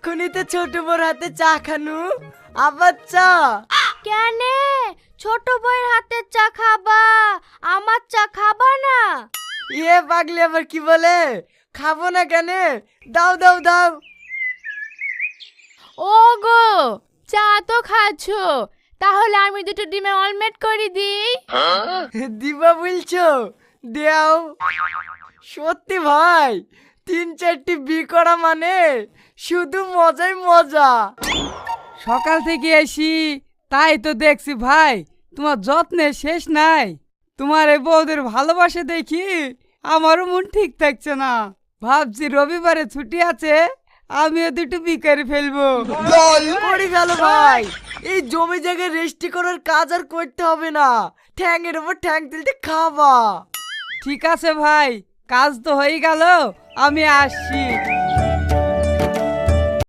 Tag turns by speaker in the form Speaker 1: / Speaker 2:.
Speaker 1: এক্ষুনি তো ছোট বড় হাতে চা খানু, আবার চা?
Speaker 2: কেনে ছোট বউয়ের হাতের চা খাবা, আমার চা খাবা না?
Speaker 1: পাগলি আবার কি বলে? খাবো না কেন? দাও দাও দাও।
Speaker 2: ওগো, চা তো খাচ্ছো, তাহলে আমি দুটো ডিমের অমলেট করে দিই।
Speaker 1: দিবা বলছো? দেও। সত্যি ভাই, 3-4টি বি করা মানে শুধু মজাই মজা।
Speaker 3: সকাল থেকে এসি, তাই তো দেখছি ভাই তোমার যত্নের শেষ নাই। তোমার এই বউদের ভালোবাসে দেখি আমারও মন ঠিক থাকছে না। ভাবছি রবিবারে ছুটি আছে, আমিও দুটো বিকারি ফেলবো।
Speaker 1: করে গেল ভাই, এই জমি জায়গায় রেস্টি করার কাজ আর করতে হবে না, ঠ্যাংয়ের উপর ঠ্যাং তুলতে খাবা।
Speaker 3: ঠিক আছে ভাই, কাজ তো হয়ে গেল, আমি আসছি।